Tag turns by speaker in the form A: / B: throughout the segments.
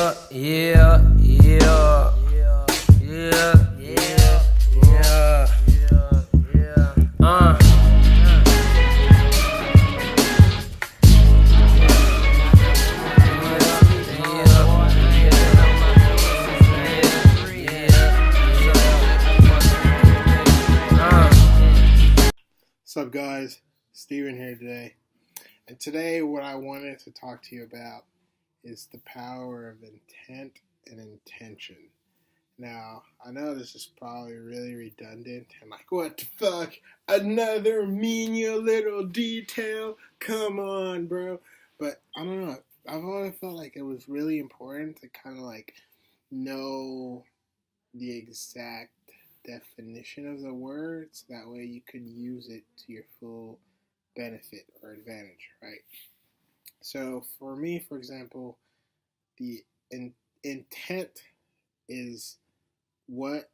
A: Yeah, yeah, yeah, yeah, yeah, yeah.
B: What's up, guys? Steven here today. And today, what I wanted to talk to you about is the power of intent and intention. Now, I know this is probably really redundant and like, what the fuck? Another menial little detail? Come on, bro. But I don't know. I've always felt like it was really important to kind of like know the exact definition of the word so that way you could use it to your full benefit or advantage, right? So for me, for example, the intent is what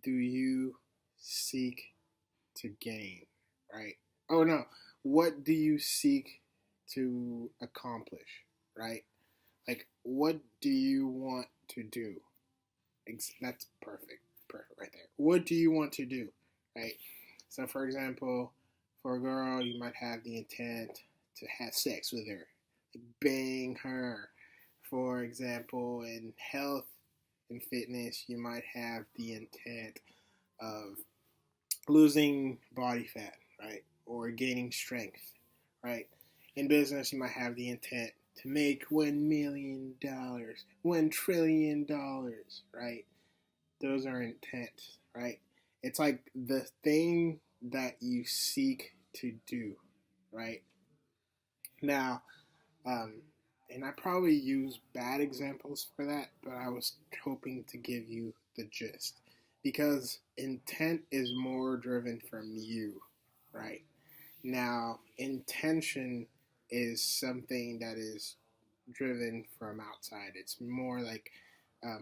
B: do you seek to gain, right? Oh no, what do you seek to accomplish, right? Like, what do you want to do? That's perfect, perfect right there. What do you want to do, right? So, for example, for a girl, you might have the intent to have sex with her, bang her. For example, in health and fitness, you might have the intent of losing body fat, right? Or gaining strength, right? In business, you might have the intent to make $1 million, $1 trillion, right? Those are intents, right? It's like the thing that you seek to do, right? Now, and I probably use bad examples for that, but I was hoping to give you the gist. Because intent is more driven from you, right? Now, intention is something that is driven from outside. It's more like how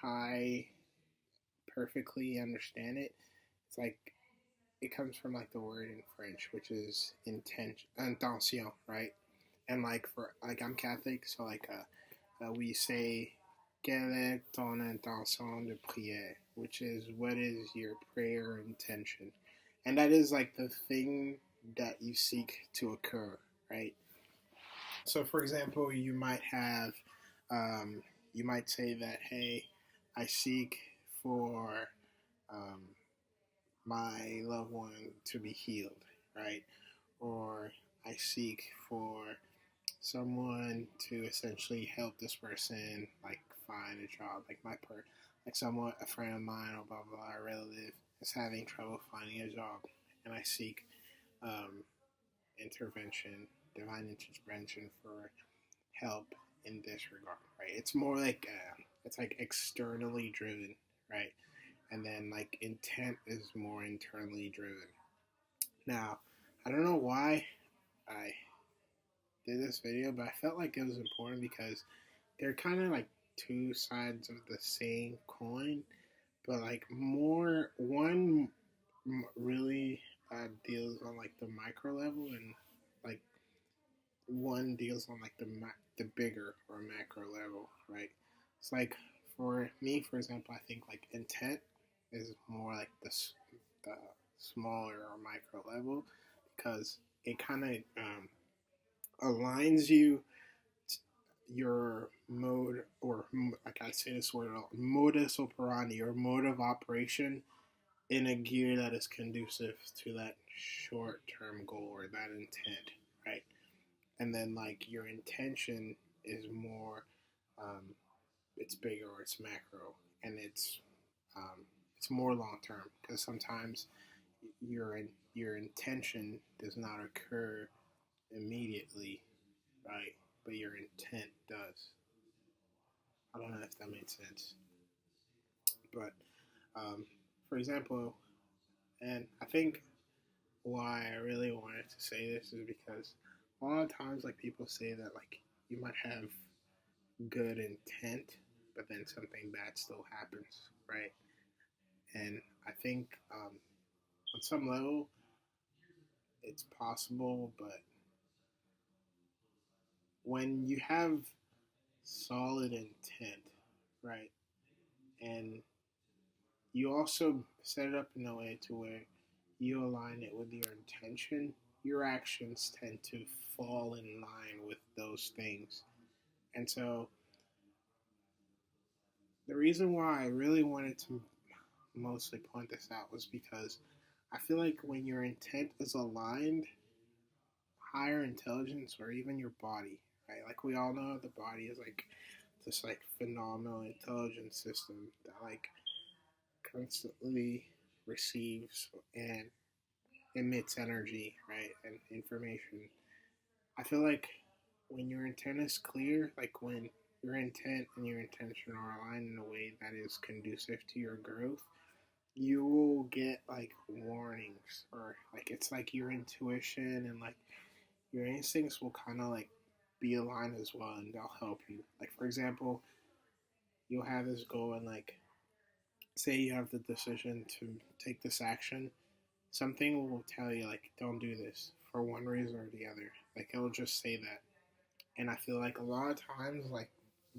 B: I perfectly understand it. It's like it comes from like the word in French, which is intention, right? And like for like I'm Catholic, so like we say quelle est ton intention de prière, which is what is your prayer intention, and that is like the thing that you seek to occur, right? So, for example, you might say that, hey, I seek for um, my loved one to be healed, right? Or I seek for someone to essentially help this person like find a job, like someone, a friend of mine or blah blah, blah, a relative is having trouble finding a job, and I seek um, intervention, divine intervention for help in this regard, right? It's more like it's like externally driven, right? And then like intent is more internally driven. Now, I don't know why I did this video, but I felt like it was important because they're kind of like two sides of the same coin, but like more one really deals on like the micro level, and like one deals on like the bigger or macro level, right? It's like for me, for example, I think like intent is more like the smaller or micro level because it kind of aligns your mode, or I gotta say this word, modus operandi or mode of operation in a gear that is conducive to that short term goal or that intent, right? And then like your intention is more, um, it's bigger or it's macro, and it's more long term because sometimes your intention does not occur immediately, right? But your intent does. I don't know if that made sense, but um, for example, and I think why I really wanted to say this is because a lot of times, like people say that like you might have good intent, but then something bad still happens, right? And I think on some level it's possible, but when you have solid intent, right? And you also set it up in a way to where you align it with your intention. Your actions tend to fall in line with those things. And so the reason why I really wanted to mostly point this out was because I feel like when your intent is aligned, higher intelligence or even your body, right? Like we all know the body is like this like phenomenal intelligence system that like constantly receives and emits energy, right? And information. I feel like when your intent is clear, like when your intent and your intention are aligned in a way that is conducive to your growth, you will get like warnings, or like it's like your intuition and like your instincts will kind of like be aligned as well, and they'll help you. Like for example, you'll have this goal and like say you have the decision to take this action, something will tell you like don't do this for one reason or the other. Like it'll just say that. And I feel like a lot of times like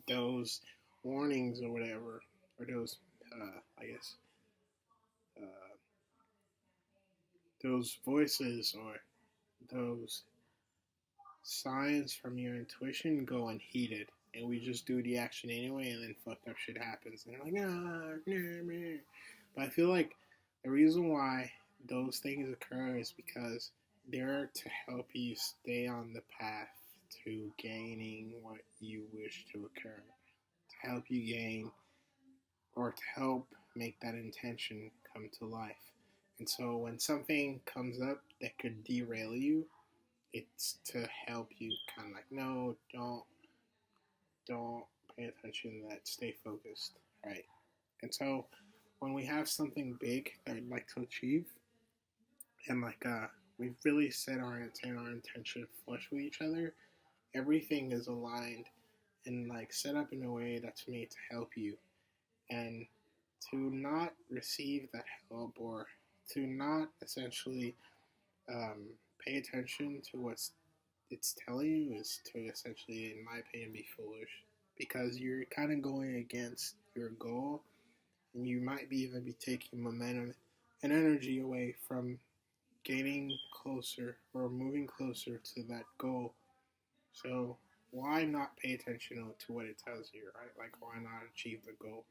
B: those warnings or whatever, or those I guess those voices or those signs from your intuition go unheeded, and we just do the action anyway, and then fucked up shit happens, and you're like, nah. But I feel like the reason why those things occur is because they're to help you stay on the path to gaining what you wish to occur, to help you gain, or to help make that intention come to life. And so when something comes up that could derail you, it's to help you kind of like, no, don't pay attention to that, stay focused, right? And so when we have something big that we'd like to achieve, and like we've really set our intent, our intention flush with each other, everything is aligned and like set up in a way that's made to help you. And to not receive that help, or to not essentially pay attention to what it's telling you, is to essentially, in my opinion, be foolish, because you're kind of going against your goal, and you might be even be taking momentum and energy away from gaining closer or moving closer to that goal. So why not pay attention to what it tells you, right? Like why not achieve the goal?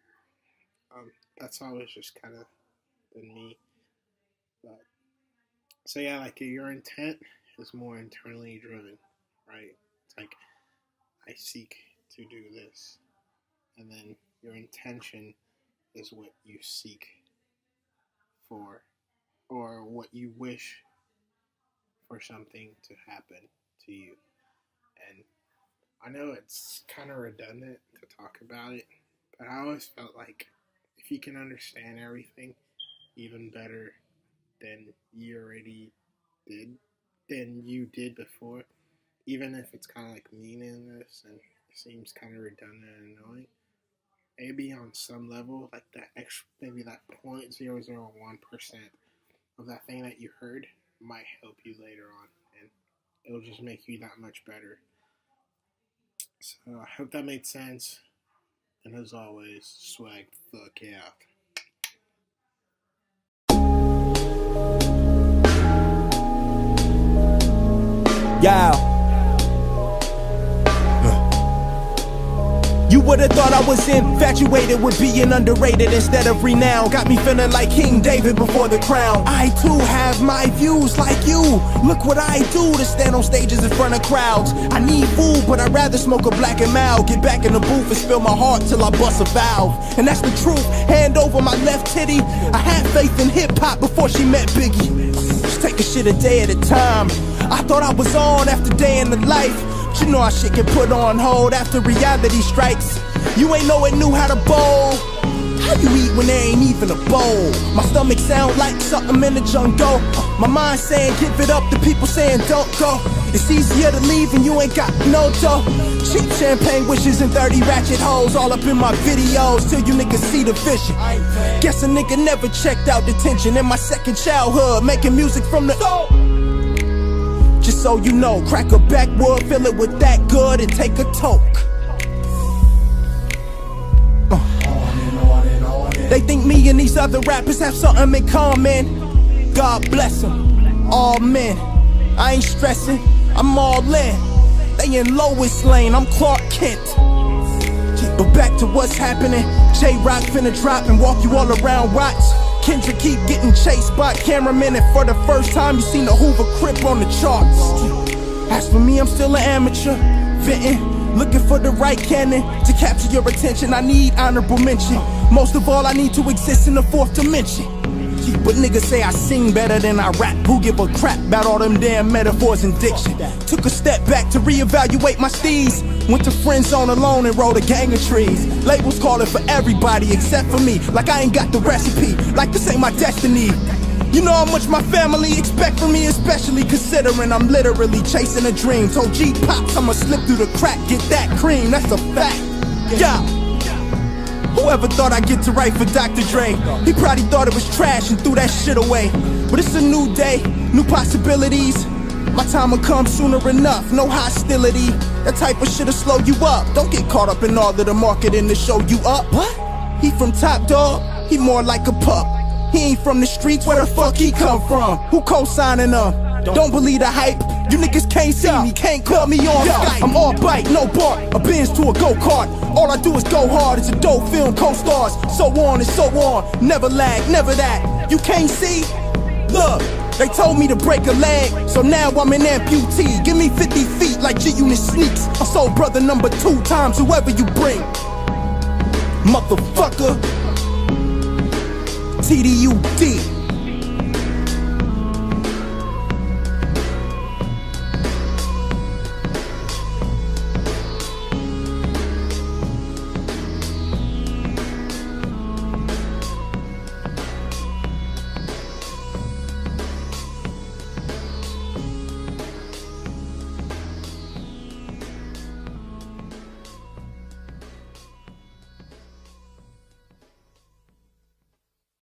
B: That's always just kind of been me. But so yeah, like your intent is more internally driven, right? It's like I seek to do this, and then your intention is what you seek for, or what you wish for something to happen to you. And I know it's kind of redundant to talk about it, but I always felt like if you can understand everything even better than you already did, than you did before, even if it's kind of like meaningless and seems kind of redundant and annoying, maybe on some level, like that extra, maybe that 0.001% of that thing that you heard might help you later on, and it'll just make you that much better. So I hope that made sense. And as always, swag the fuck out.
C: Yeah. You would've thought I was infatuated with being underrated instead of renowned. Got me feeling like King David before the crown. I too have my views like you. Look what I do to stand on stages in front of crowds. I need food, but I'd rather smoke a black and mild. Get back in the booth and spill my heart till I bust a valve. And that's the truth, hand over my left titty. I had faith in hip-hop before she met Biggie. Just take a shit a day at a time. I thought I was on after day in the life. But you know how shit get put on hold after reality strikes. You ain't know it knew how to bowl. How you eat when there ain't even a bowl? My stomach sound like something in the jungle. My mind saying give it up, the people saying don't go. It's easier to leave and you ain't got no dough. Cheap champagne wishes and 30 ratchet hoes all up in my videos till you niggas see the vision. Guess a nigga never checked out detention in my second childhood, making music from the just so you know, crack a backwood, fill it with that good and take a toke. They think me and these other rappers have something in common. God bless them, all men. I ain't stressing, I'm all in. They in Lois Lane, I'm Clark Kent. But back to what's happening. J-Rock finna drop and walk you all around Watts. Kendrick keep getting chased by cameramen, and for the first time you seen the Hoover Crip on the charts. As for me, I'm still an amateur, venting, looking for the right cannon to capture your attention. I need honorable mention. Most of all, I need to exist in the fourth dimension. But niggas say I sing better than I rap. Who give a crap about all them damn metaphors and diction? Took a step back to reevaluate my steez. Went to friend zone alone and rolled a gang of trees. Labels calling for everybody except for me. Like I ain't got the recipe, like this ain't my destiny. You know how much my family expect from me, especially considering I'm literally chasing a dream. Told G Pops I'ma slip through the crack, get that cream, that's a fact. Yeah. Whoever thought I'd get to write for Dr. Dre? He probably thought it was trash and threw that shit away. But it's a new day, new possibilities. My time will come sooner enough, no hostility. That type of shit'll slow you up. Don't get caught up in all of the marketing to show you up. What? He from Top Dog, he more like a pup. He ain't from the streets, where the fuck he come from? Who co-signing him? Don't believe the hype. You niggas can't see me, can't call me on Skype. I'm all bite, no bark, a Benz to a go-kart. All I do is go hard, it's a dope film, co-stars. So on and so on, never lag, never that. You can't see? Look, they told me to break a leg, so now I'm an amputee. Give me 50 feet like G-Unit sneaks. I sold brother number 2 times whoever you bring. Motherfucker. TDUD.